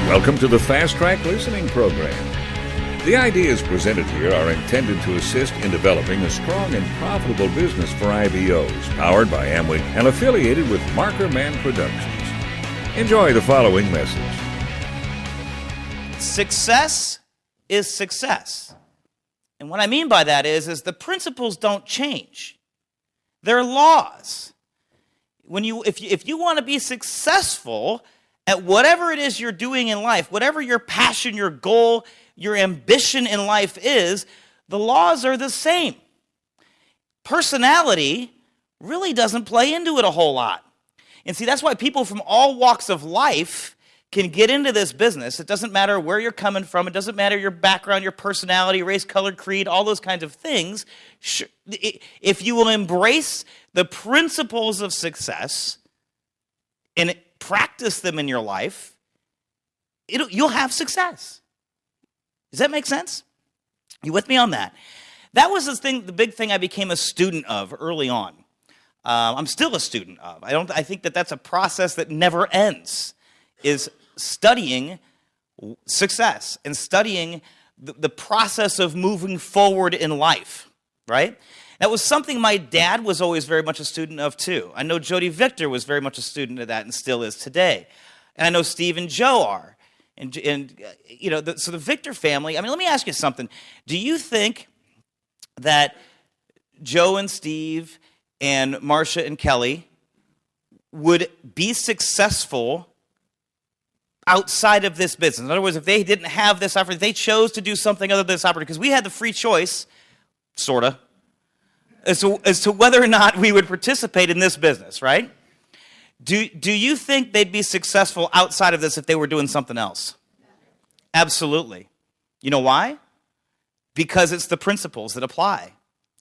Welcome to the Fast Track Listening Program. The ideas presented here are intended to assist in developing a strong and profitable business for IBOs, powered by Amway and affiliated with Marker Man Productions. Enjoy the following message. Success is success. And what I mean by that is the principles don't change. They're laws. If you want to be successful at whatever it is you're doing in life, whatever your passion, your goal, your ambition in life is, the laws are the same. Personality really doesn't play into it a whole lot. And see, that's why people from all walks of life can get into this business. It doesn't matter where you're coming from. It doesn't matter your background, your personality, race, color, creed, all those kinds of things. If you will embrace the principles of success and practice them in your life, you'll have success. Does that make sense? You with me on that? That was the big thing I became a student of early on. I'm still a student of. I think that's a process that never ends, is studying success and studying the process of moving forward in life, right? That was something my dad was always very much a student of too. I know Jody Victor was very much a student of that and still is today. And I know Steve and Joe are. So the Victor family, let me ask you something. Do you think that Joe and Steve and Marcia and Kelly would be successful outside of this business? In other words, if they didn't have this opportunity, they chose to do something other than this opportunity, because we had the free choice, sort of, as to whether or not we would participate in this business, right? Do you think they'd be successful outside of this if they were doing something else? Absolutely. You know why? Because it's the principles that apply,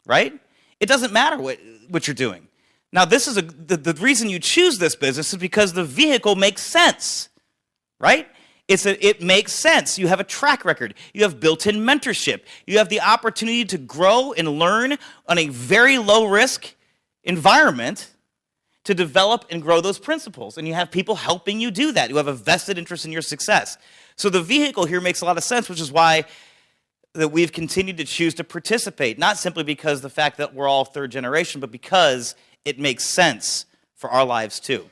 right? It doesn't matter what you're doing. Now, this is the reason you choose this business is because the vehicle makes sense, right? It makes sense. You have a track record. You have built-in mentorship. You have the opportunity to grow and learn on a very low-risk environment to develop and grow those principles. And you have people helping you do that who have a vested interest in your success. So the vehicle here makes a lot of sense, which is why that we've continued to choose to participate, not simply because the fact that we're all third generation, but because it makes sense for our lives too.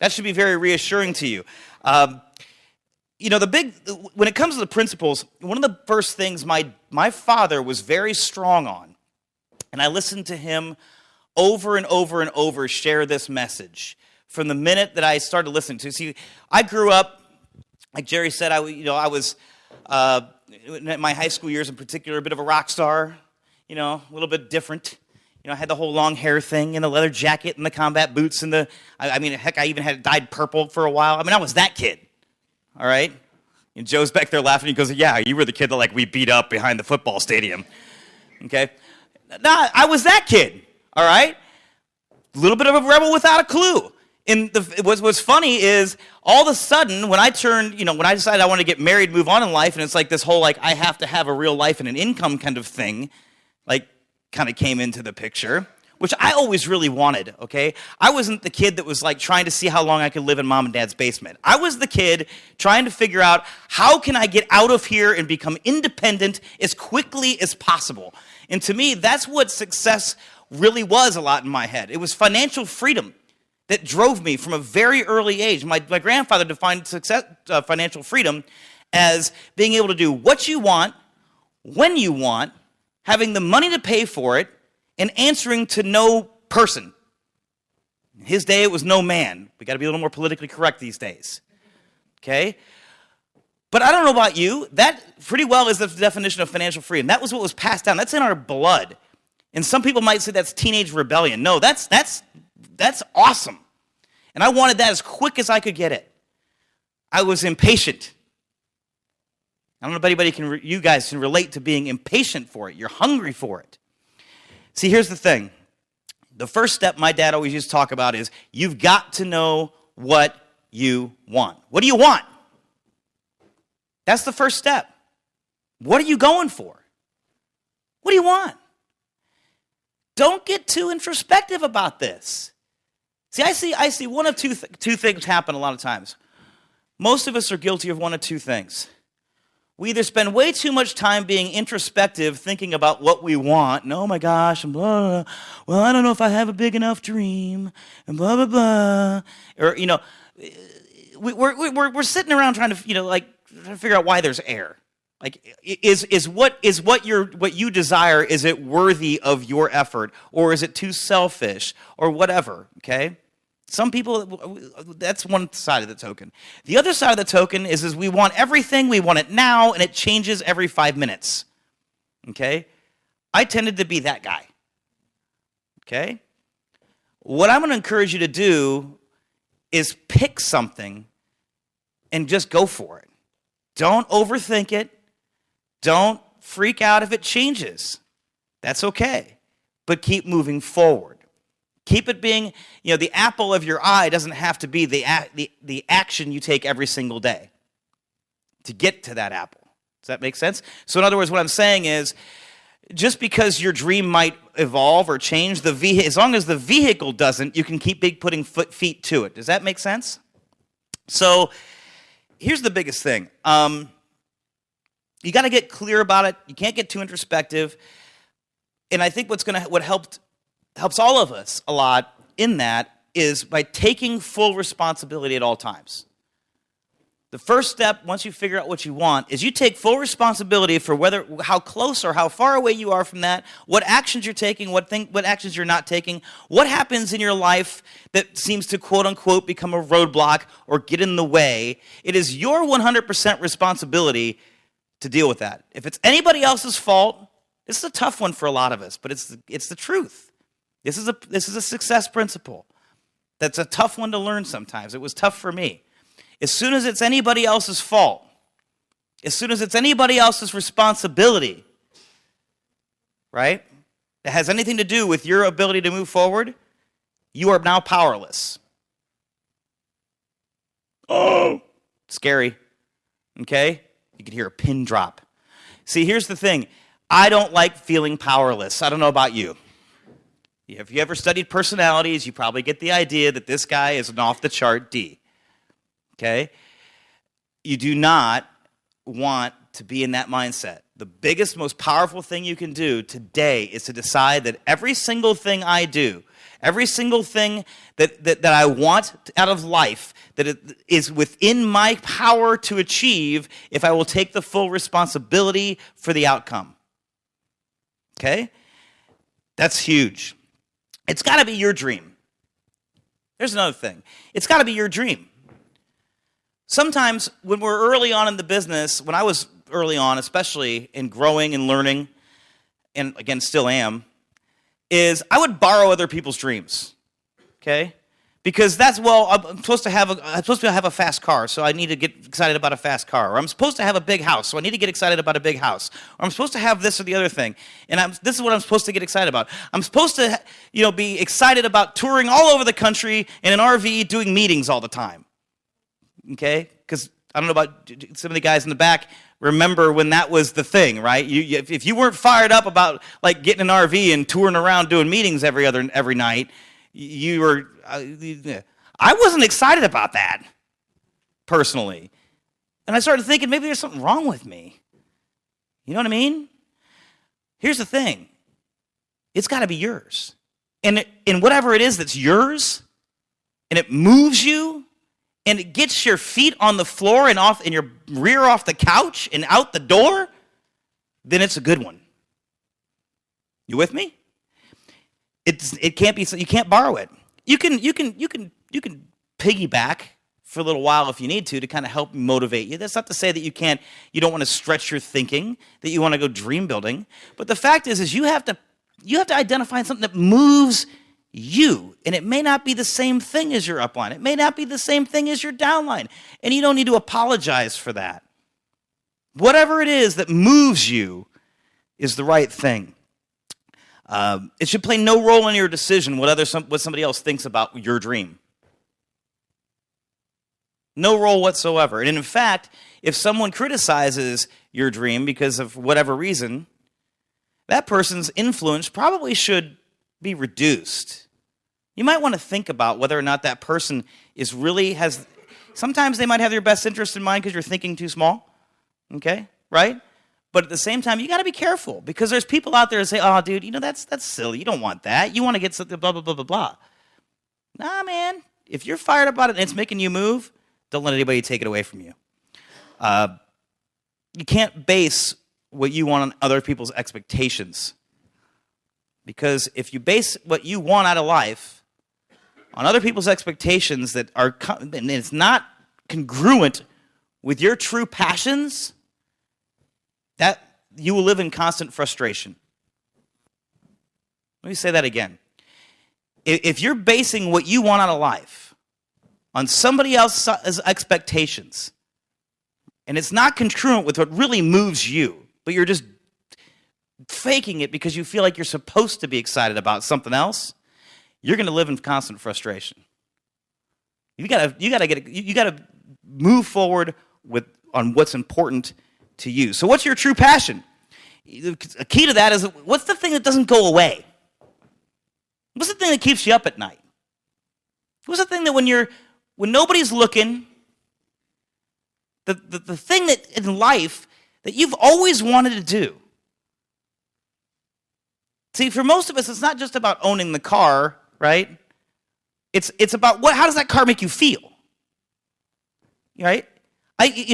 That should be very reassuring to you. When it comes to the principles, one of the first things my father was very strong on, and I listened to him over and over and over share this message from the minute that I started listening to. See, I grew up, like Jerry said, I was in my high school years in particular, a bit of a rock star, a little bit different. I had the whole long hair thing and the leather jacket and the combat boots and heck, I even had it dyed purple for a while. I was that kid, all right? And Joe's back there laughing. He goes, yeah, you were the kid that we beat up behind the football stadium, okay? Nah, I was that kid. All right? A little bit of a rebel without a clue. And what's funny is all of a sudden when I decided I wanted to get married, move on in life, and it's this whole I have to have a real life and an income kind of thing, kind of came into the picture, which I always really wanted, okay? I wasn't the kid that was trying to see how long I could live in mom and dad's basement. I was the kid trying to figure out how can I get out of here and become independent as quickly as possible. And to me, that's what success really was a lot in my head. It was financial freedom that drove me from a very early age. My grandfather defined success, financial freedom as being able to do what you want, when you want, having the money to pay for it, and answering to no person. In his day, it was no man. We got to be a little more politically correct these days. Okay? But I don't know about you. That pretty well is the definition of financial freedom. That was what was passed down. That's in our blood. And some people might say that's teenage rebellion. No, that's awesome. And I wanted that as quick as I could get it. I was impatient. I don't know if you guys can relate to being impatient for it. You're hungry for it. See, here's the thing. The first step my dad always used to talk about is you've got to know what you want. What do you want? That's the first step. What are you going for? What do you want? Don't get too introspective about this. See, I see one of two things happen a lot of times. Most of us are guilty of one of two things. We either spend way too much time being introspective, thinking about what we want, and oh my gosh, and blah, blah, blah. Well, I don't know if I have a big enough dream, and blah, blah, blah. Or, we're sitting around trying to, trying to figure out why there's air. Like, is what you desire, is it worthy of your effort, or is it too selfish, or whatever, okay? Some people, that's one side of the token. The other side of the token is we want everything, we want it now, and it changes every 5 minutes. Okay? I tended to be that guy. Okay? What I'm going to encourage you to do is pick something and just go for it. Don't overthink it. Don't freak out if it changes. That's okay. But keep moving forward. Keep it being, the apple of your eye doesn't have to be the action you take every single day to get to that apple. Does that make sense? So in other words, what I'm saying is, just because your dream might evolve or change, as long as the vehicle doesn't, you can keep putting feet to it. Does that make sense? So here's the biggest thing. You got to get clear about it. You can't get too introspective. And I think what helps all of us a lot in that is by taking full responsibility at all times. The first step, once you figure out what you want, is you take full responsibility for how close or how far away you are from that, what actions you're taking, what actions you're not taking, what happens in your life that seems to quote-unquote become a roadblock or get in the way. It is your 100% responsibility to deal with that. If it's anybody else's fault, this is a tough one for a lot of us, but it's the truth. This is a success principle. That's a tough one to learn sometimes. It was tough for me. As soon as it's anybody else's fault, as soon as it's anybody else's responsibility, right, that has anything to do with your ability to move forward, you are now powerless. Oh, scary. Okay? You could hear a pin drop. See, here's the thing. I don't like feeling powerless. I don't know about you. If you ever studied personalities, you probably get the idea that this guy is an off-the-chart D. Okay? You do not want to be in that mindset. The biggest, most powerful thing you can do today is to decide that every single thing I do, every single thing that I want out of life, that it is within my power to achieve if I will take the full responsibility for the outcome. Okay? That's huge. It's got to be your dream. There's another thing. It's got to be your dream. Sometimes when we're early on in the business, when I was early on, especially in growing and learning, and again, still am, is I would borrow other people's dreams, okay? Because I'm supposed to have a fast car, so I need to get excited about a fast car. Or I'm supposed to have a big house, so I need to get excited about a big house. Or I'm supposed to have this or the other thing, and this is what I'm supposed to get excited about. I'm supposed to, be excited about touring all over the country in an RV, doing meetings all the time. Okay? Because I don't know about some of the guys in the back. Remember when that was the thing, right? If you weren't fired up about like getting an RV and touring around doing meetings every night, you were. I wasn't excited about that personally, and I started thinking maybe there's something wrong with me. You know what I mean? Here's the thing: it's got to be yours, and whatever it is that's yours, and it moves you, and it gets your feet on the floor and your rear off the couch and out the door, then it's a good one. You with me? It can't be. You can't borrow it. You can piggyback for a little while if you need to kind of help motivate you. That's not to say that you don't want to stretch your thinking, that you want to go dream building. But the fact is you have to identify something that moves you. And it may not be the same thing as your upline. It may not be the same thing as your downline. And you don't need to apologize for that. Whatever it is that moves you is the right thing. It should play no role in your decision what somebody else thinks about your dream. No role whatsoever. And in fact, if someone criticizes your dream because of whatever reason, that person's influence probably should be reduced. You might want to think about whether or not that person is really Sometimes they might have your best interest in mind because you're thinking too small, okay, right? But at the same time, you got to be careful because there's people out there that say, oh, dude, that's silly. You don't want that. You want to get something, blah, blah, blah, blah, blah. Nah, man. If you're fired up about it and it's making you move, don't let anybody take it away from you. You can't base what you want on other people's expectations. Because if you base what you want out of life on other people's expectations that are, and it's not congruent with your true passions, that you will live in constant frustration. Let me say that again. If you're basing what you want out of life on somebody else's expectations, and it's not congruent with what really moves you, but you're just faking it because you feel like you're supposed to be excited about something else, you're going to live in constant frustration. You got to move forward on what's important to you. So what's your true passion? A key to that is, what's the thing that doesn't go away? What's the thing that keeps you up at night? What's the thing that when nobody's looking, the thing that in life that you've always wanted to do? See, for most of us, it's not just about owning the car, right? It's about how does that car make you feel? Right?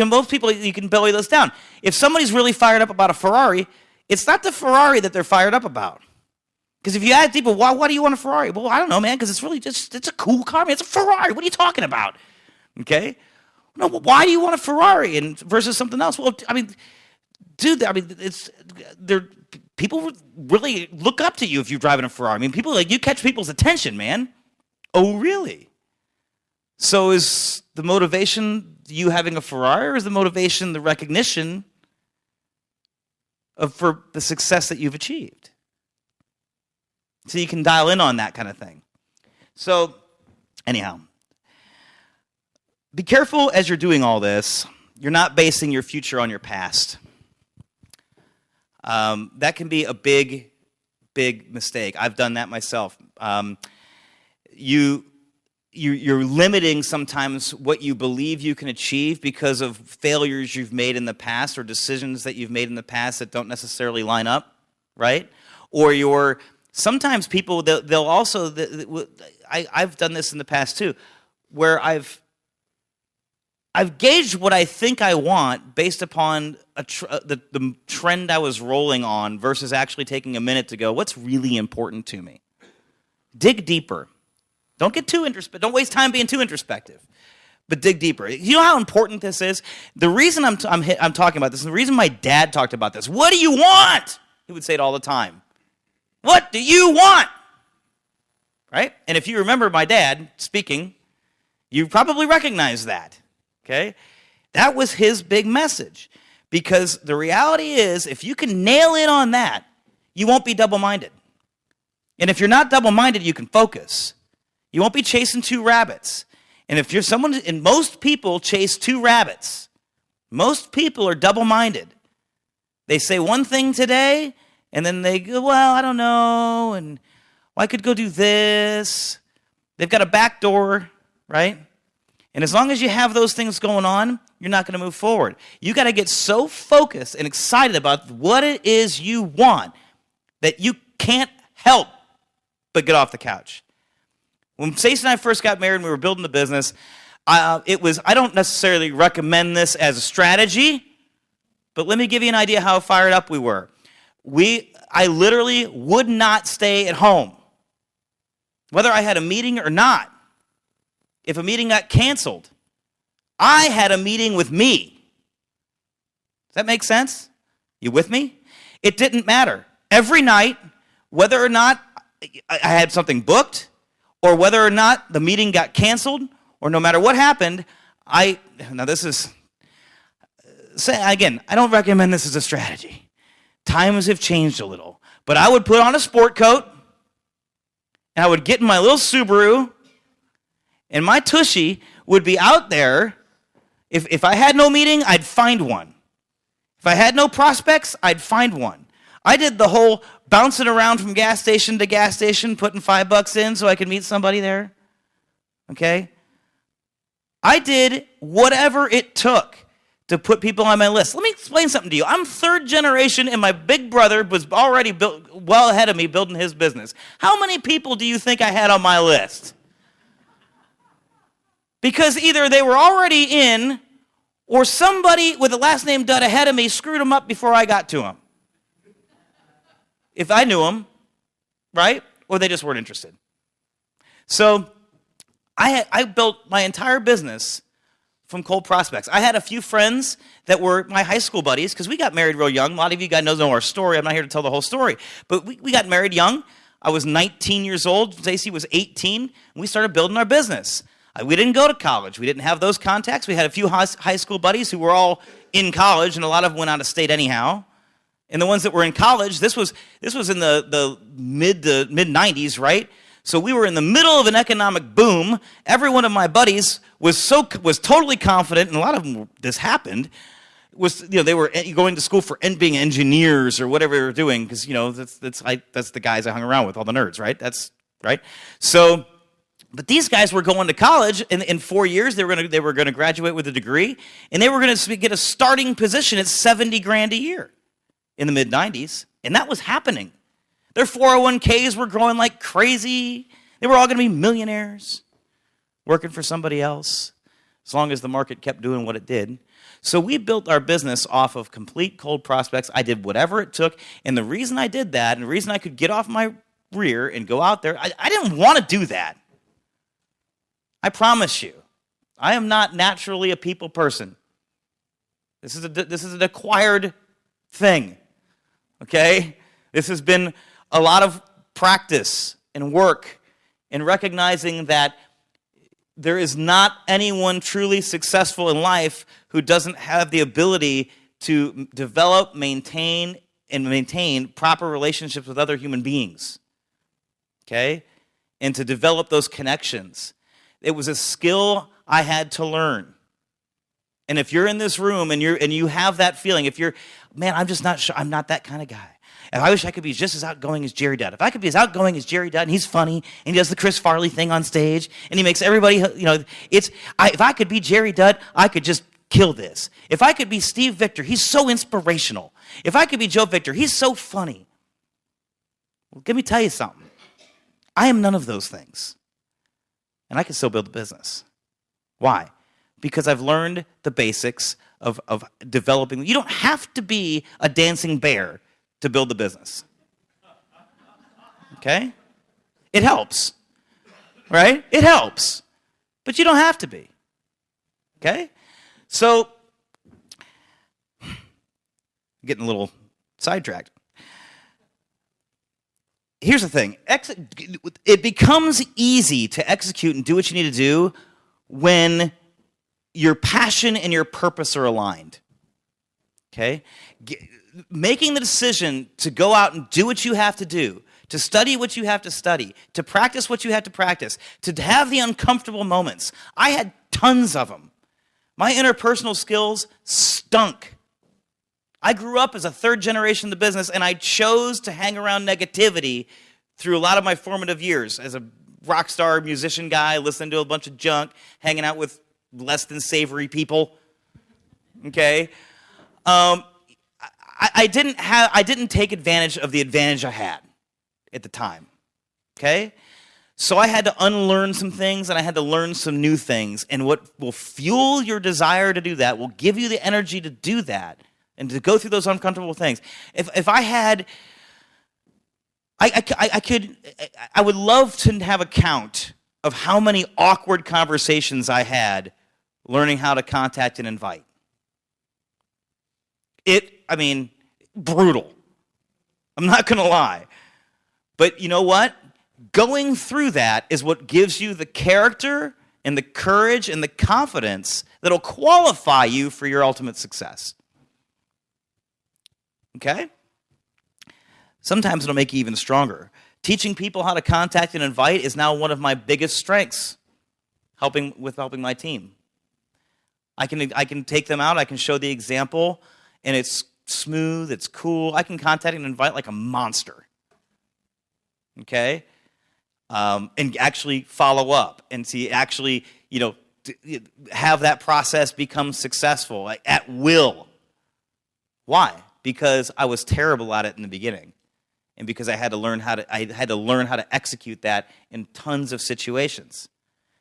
Most people, you can belly this down. If somebody's really fired up about a Ferrari, it's not the Ferrari that they're fired up about. Because if you ask people, why do you want a Ferrari? Well, I don't know, man, because it's really it's a cool car, man. It's a Ferrari. What are you talking about? Okay? No, but why do you want a Ferrari versus something else? Well, I mean, dude, people really look up to you if you're driving a Ferrari. I mean, you catch people's attention, man. Oh, really? So is the motivation you having a Ferrari, or is the motivation the recognition for the success that you've achieved? So you can dial in on that kind of thing. So, anyhow, be careful as you're doing all this. You're not basing your future on your past. That can be a big, big mistake. I've done that myself. You're limiting sometimes what you believe you can achieve because of failures you've made in the past or decisions that you've made in the past that don't necessarily line up, right? Or sometimes people, they'll also, I've done this in the past too, where I've gauged what I think I want based upon the trend I was rolling on versus actually taking a minute to go, what's really important to me? Dig deeper. Don't get too introspective. Don't waste time being too introspective, but dig deeper. You know how important this is? The reason I'm talking about this, and the reason my dad talked about this, what do you want? He would say it all the time. What do you want? Right? And if you remember my dad speaking, you probably recognize that. Okay? That was his big message. Because the reality is, if you can nail in on that, you won't be double-minded. And if you're not double-minded, you can focus. You won't be chasing two rabbits. And if you're someone, and most people chase two rabbits. Most people are double-minded. They say one thing today, and then they go, well, I don't know, and well, I could go do this. They've got a back door, right? And as long as you have those things going on, you're not going to move forward. You got to get so focused and excited about what it is you want that you can't help but get off the couch. When Stacey and I first got married and we were building the business, I don't necessarily recommend this as a strategy, but let me give you an idea how fired up we were. I literally would not stay at home, whether I had a meeting or not. If a meeting got canceled, I had a meeting with me. Does that make sense? You with me? It didn't matter. Every night, whether or not I had something booked, or whether or not the meeting got canceled, or no matter what happened, now this is, again, I don't recommend this as a strategy. Times have changed a little. But I would put on a sport coat, and I would get in my little Subaru, and my Tushy would be out there. If I had no meeting, I'd find one. If I had no prospects, I'd find one. I did the whole bouncing around from gas station to gas station, putting $5 in so I could meet somebody there. Okay? I did whatever it took to put people on my list. Let me explain something to you. I'm third generation, and my big brother was already well ahead of me building his business. How many people do you think I had on my list? Because either they were already in, or somebody with the last name Dudd ahead of me screwed them up before I got to them. If I knew them, right? Or they just weren't interested. So I built my entire business from cold prospects. I had a few friends that were my high school buddies, because we got married real young. A lot of you guys know our story. I'm not here to tell the whole story. But we got married young. I was 19 years old. Stacy was 18. And we started building our business. We didn't go to college. We didn't have those contacts. We had a few high school buddies who were all in college, and a lot of them went out of state anyhow. And the ones that were in college, this was in the mid 90s, right? So we were in the middle of an economic boom. Every one of my buddies was totally confident, and a lot of them, this happened, they were going to school for being engineers or whatever they were doing, because that's the guys I hung around with, all the nerds, right? That's right. So, but these guys were going to college in 4 years. They were going to graduate with a degree, and they were going to get a starting position at $70,000 a year in the mid 90s, and that was happening. Their 401ks were growing like crazy. They were all going to be millionaires, working for somebody else, as long as the market kept doing what it did. So we built our business off of complete cold prospects. I did whatever it took, and the reason I did that, and the reason I could get off my rear and go out there, I didn't want to do that. I promise you, I am not naturally a people person. This is an acquired thing, okay? This has been a lot of practice and work in recognizing that there is not anyone truly successful in life who doesn't have the ability to develop, maintain proper relationships with other human beings, okay? And to develop those connections. It was a skill I had to learn. And if you're in this room and you have that feeling, I'm just not sure, I'm not that kind of guy. And I wish I could be just as outgoing as Jerry Dudd. If I could be as outgoing as Jerry Dudd, and he's funny, and he does the Chris Farley thing on stage, and he makes everybody, if I could be Jerry Dudd, I could just kill this. If I could be Steve Victor, he's so inspirational. If I could be Joe Victor, he's so funny. Well, let me tell you something. I am none of those things. And I can still build a business. Why? Because I've learned the basics of developing. You don't have to be a dancing bear to build the business. Okay? It helps. Right? It helps. But you don't have to be. Okay? So, I'm getting a little sidetracked. Here's the thing. It becomes easy to execute and do what you need to do when your passion and your purpose are aligned. Okay? Making the decision to go out and do what you have to do, to study what you have to study, to practice what you have to practice, to have the uncomfortable moments. I had tons of them. My interpersonal skills stunk. I grew up as a third generation in the business, and I chose to hang around negativity through a lot of my formative years as a rock star musician guy, listening to a bunch of junk, hanging out with less than savory people. Okay? I didn't take advantage of the advantage I had at the time. Okay? So I had to unlearn some things, and I had to learn some new things. And what will fuel your desire to do that, will give you the energy to do that, and to go through those uncomfortable things. If I had, I would love to have a count of how many awkward conversations I had learning how to contact and invite. Brutal. I'm not going to lie. But you know what? Going through that is what gives you the character and the courage and the confidence that'll qualify you for your ultimate success. Okay? Sometimes it'll make you even stronger. Teaching people how to contact and invite is now one of my biggest strengths, helping my team. I can take them out, I can show the example, and it's smooth, it's cool. I can contact and invite like a monster. Okay? And actually follow up and see, have that process become successful like, at will. Why? Because I was terrible at it in the beginning, and because I had to learn how to execute that in tons of situations.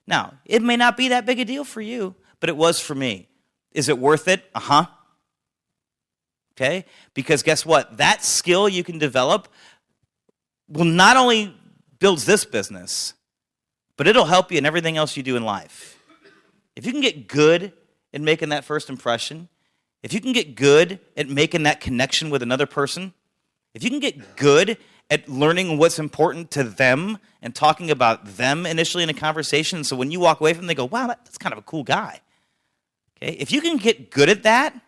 Now, it may not be that big a deal for you, but it was for me. Is it worth it? Uh-huh. Okay? Because guess what? That skill you can develop will not only build this business, but it'll help you in everything else you do in life. If you can get good at making that first impression, if you can get good at making that connection with another person, if you can get good at learning what's important to them and talking about them initially in a conversation, so when you walk away from them, they go, wow, that's kind of a cool guy. Okay? If you can get good at that,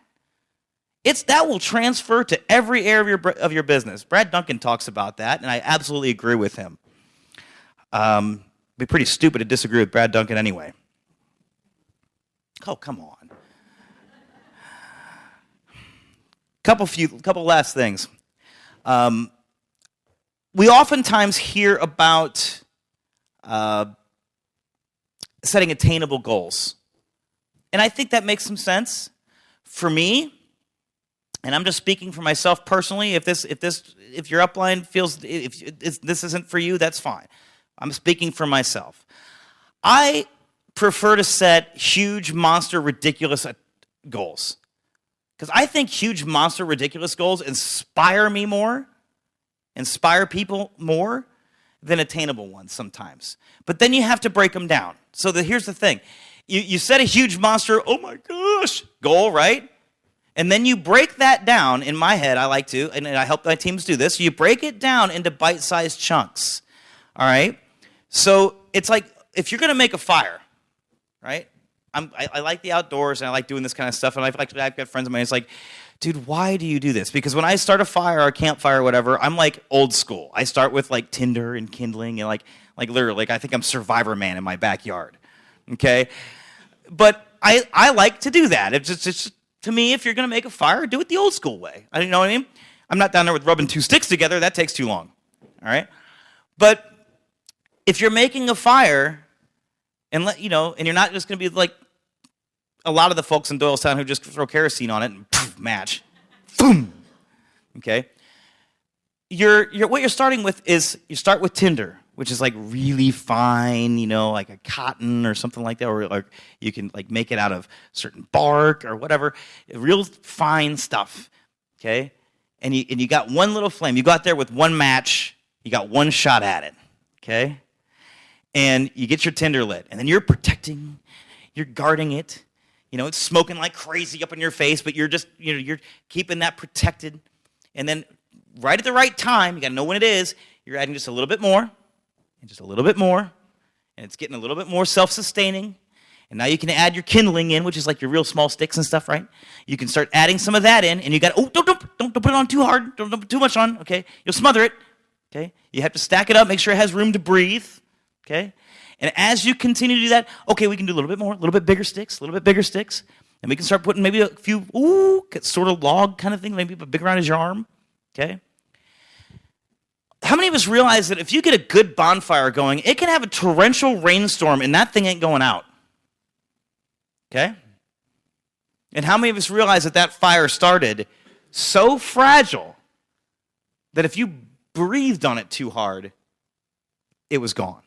that will transfer to every area of your business. Brad Duncan talks about that, and I absolutely agree with him. It'd be pretty stupid to disagree with Brad Duncan anyway. Oh, come on. Couple last things. We oftentimes hear about setting attainable goals. And I think that makes some sense. For me, and I'm just speaking for myself personally, if your upline feels if this isn't for you, that's fine. I'm speaking for myself. I prefer to set huge, monster, ridiculous goals. Because I think huge, monster, ridiculous goals inspire me more, inspire people more than attainable ones sometimes. But then you have to break them down. So here's the thing. You set a huge monster, oh my gosh, goal, right? And then you break that down, in my head, I like to, and I help my teams do this, you break it down into bite-sized chunks, all right? So it's like, if you're going to make a fire, right? I like the outdoors, and I like doing this kind of stuff, and I've got friends of mine, it's like, dude, why do you do this? Because when I start a fire or a campfire or whatever, I'm like old school. I start with like tinder and kindling, and like literally, like I think I'm Survivor Man in my backyard, okay? But I like to do that. It's just to me, if you're going to make a fire, do it the old school way. You know what I mean? I'm not down there with rubbing two sticks together. That takes too long, all right? But if you're making a fire, and and you're not just going to be like a lot of the folks in Doylestown who just throw kerosene on it and poof, match, boom. Okay, what you're starting with is you start with tinder, which is like really fine, like a cotton or something like that, or like you can like make it out of certain bark or whatever, real fine stuff. Okay, and you got one little flame. You go out there with one match. You got one shot at it. Okay. And you get your tinder lit, and then you're protecting, you're guarding it. It's smoking like crazy up in your face, but you're just, you're keeping that protected. And then right at the right time, you got to know when it is, you're adding just a little bit more, and just a little bit more, and it's getting a little bit more self-sustaining. And now you can add your kindling in, which is like your real small sticks and stuff, right? You can start adding some of that in, and you got, don't put it on too hard, don't put too much on, okay? You'll smother it, okay? You have to stack it up, make sure it has room to breathe. Okay? And as you continue to do that, okay, we can do a little bit more, a little bit bigger sticks, and we can start putting maybe a few, sort of log kind of thing, maybe big around as your arm, okay? How many of us realize that if you get a good bonfire going, it can have a torrential rainstorm and that thing ain't going out, okay? And how many of us realize that fire started so fragile that if you breathed on it too hard, it was gone?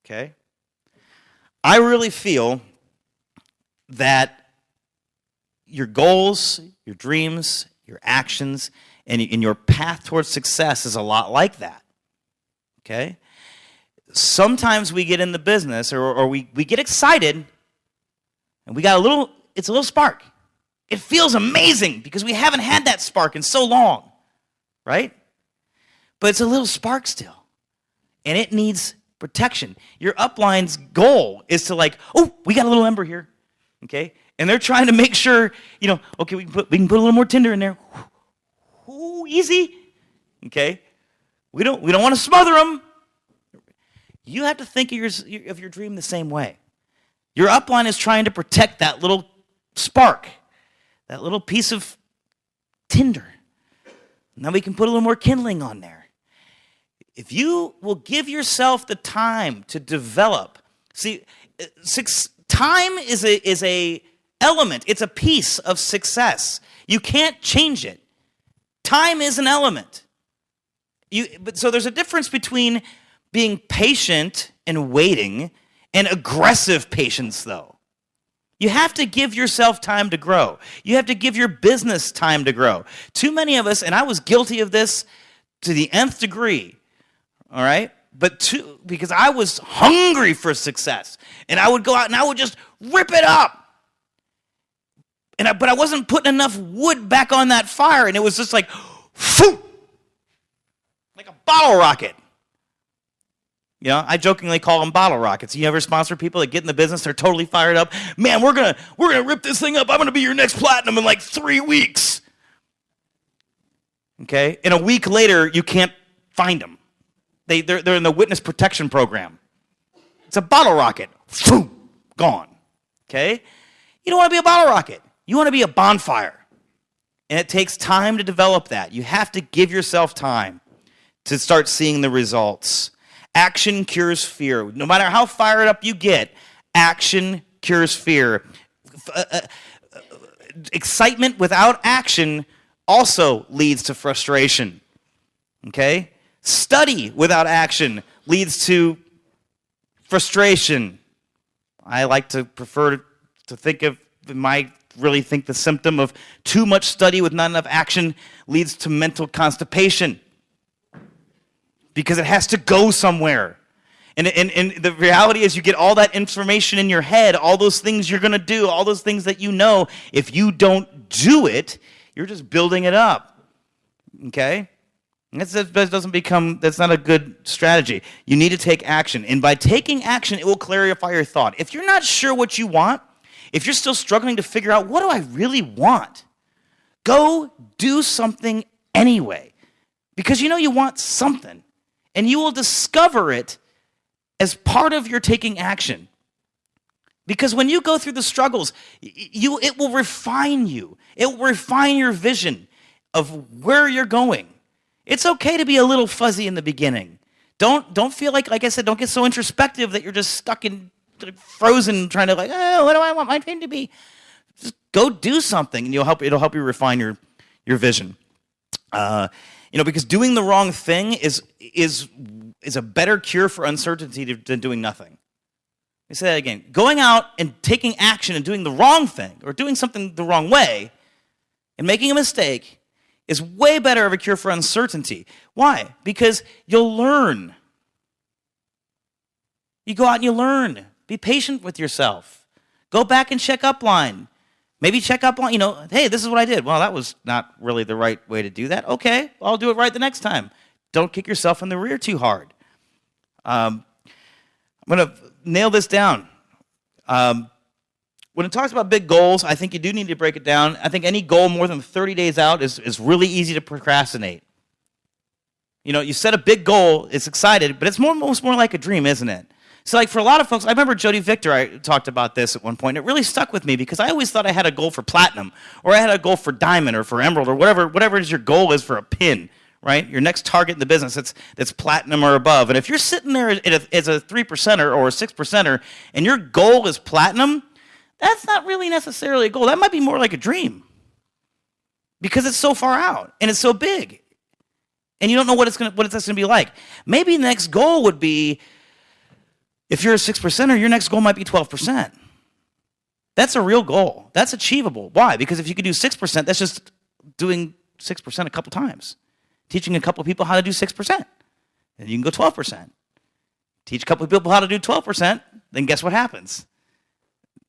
Okay? I really feel that your goals, your dreams, your actions, and your path towards success is a lot like that. Okay? Sometimes we get in the business or we get excited and it's a little spark. It feels amazing because we haven't had that spark in so long, right? But it's a little spark still. And it needs protection. Your upline's goal is to we got a little ember here, okay? And they're trying to make sure, okay, we can put a little more tinder in there. Ooh, easy, okay? We don't want to smother them. You have to think of your dream the same way. Your upline is trying to protect that little spark, that little piece of tinder. Now we can put a little more kindling on there. If you will give yourself the time to develop, time is a element. It's a piece of success. You can't change it. Time is an element. So there's a difference between being patient and waiting and aggressive patience, though. You have to give yourself time to grow. You have to give your business time to grow. Too many of us, and I was guilty of this to the nth degree, all right? Because I was hungry for success, and I would go out and I would just rip it up. But I wasn't putting enough wood back on that fire, and it was just like, phew, like a bottle rocket. You know, I jokingly call them bottle rockets. You ever sponsor people that get in the business, they're totally fired up. Man, we're gonna rip this thing up. I'm gonna be your next platinum in like 3 weeks. Okay? And a week later, you can't find them. They're in the witness protection program. It's a bottle rocket. Boom, gone. Okay? You don't want to be a bottle rocket. You want to be a bonfire. And it takes time to develop that. You have to give yourself time to start seeing the results. Action cures fear. No matter how fired up you get, action cures fear. Excitement without action also leads to frustration. Okay? Study without action leads to frustration. I like to prefer to think of the symptom of too much study with not enough action leads to mental constipation. Because it has to go somewhere. And the reality is you get all that information in your head, all those things you're going to do, all those things that you know. If you don't do it, you're just building it up. Okay? That's not a good strategy. You need to take action. And by taking action, it will clarify your thought. If you're not sure what you want, if you're still struggling to figure out, what do I really want? Go do something anyway. Because you know you want something. And you will discover it as part of your taking action. Because when you go through the struggles, it will refine you. It will refine your vision of where you're going. It's okay to be a little fuzzy in the beginning. Don't feel like I said, don't get so introspective that you're just stuck in frozen trying to what do I want my dream to be? Just go do something and it'll help you refine your vision. Because doing the wrong thing is a better cure for uncertainty than doing nothing. Let me say that again. Going out and taking action and doing the wrong thing or doing something the wrong way and making a mistake is way better of a cure for uncertainty. Why? Because you'll learn. You go out and you learn. Be patient with yourself. Go back and check upline. Maybe check up on, hey, this is what I did. Well, that was not really the right way to do that. Okay, I'll do it right the next time. Don't kick yourself in the rear too hard. I'm going to nail this down. When it talks about big goals, I think you do need to break it down. I think any goal more than 30 days out is really easy to procrastinate. You set a big goal, it's excited, but it's almost more like a dream, isn't it? So like for a lot of folks, I remember Jody Victor, I talked about this at one point. It really stuck with me because I always thought I had a goal for platinum or I had a goal for diamond or for emerald or whatever it is your goal is for a pin, right? Your next target in the business that's platinum or above. And if you're sitting there as a 3%er or a 6%er and your goal is platinum, that's not really necessarily a goal. That might be more like a dream because it's so far out and it's so big. And you don't know what it's going to be like. Maybe the next goal would be, if you're a 6%er, your next goal might be 12%. That's a real goal. That's achievable. Why? Because if you could do 6%, that's just doing 6% a couple times. Teaching a couple of people how to do 6%. Then you can go 12%. Teach a couple of people how to do 12%, then guess what happens?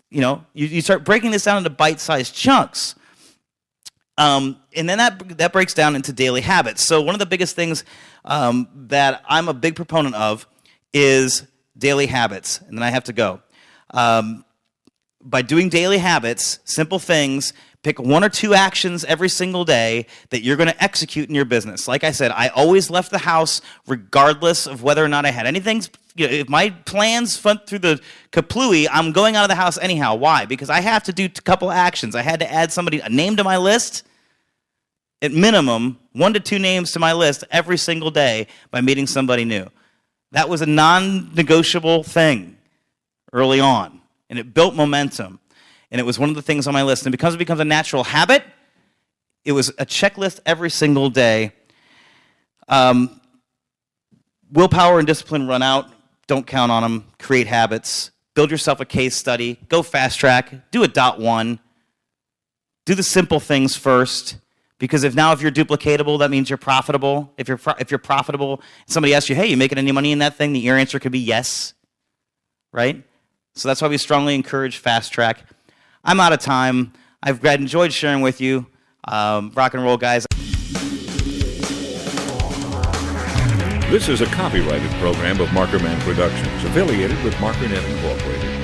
You start breaking this down into bite-sized chunks. And then that breaks down into daily habits. So one of the biggest things that I'm a big proponent of is daily habits, and then I have to go. By doing daily habits, simple things, pick 1 or 2 actions every single day that you're going to execute in your business. Like I said, I always left the house regardless of whether or not I had anything. If my plans went through the kaplooey, I'm going out of the house anyhow. Why? Because I have to do a couple actions. I had to add a name to my list, at minimum, 1 to 2 names to my list every single day by meeting somebody new. That was a non-negotiable thing early on. and it built momentum. And it was one of the things on my list. And because it becomes a natural habit, it was a checklist every single day. Willpower and discipline run out. Don't count on them. Create habits. Build yourself a case study. Go fast track. Do a .1. Do the simple things first. Because if you're duplicatable, that means you're profitable. If you're profitable, somebody asks you, hey, you making any money in that thing? Your answer could be yes, right? So that's why we strongly encourage fast track. I'm out of time. I've enjoyed sharing with you. Rock and roll, guys. This is a copyrighted program of Markerman Productions, affiliated with MarkerNet Incorporated.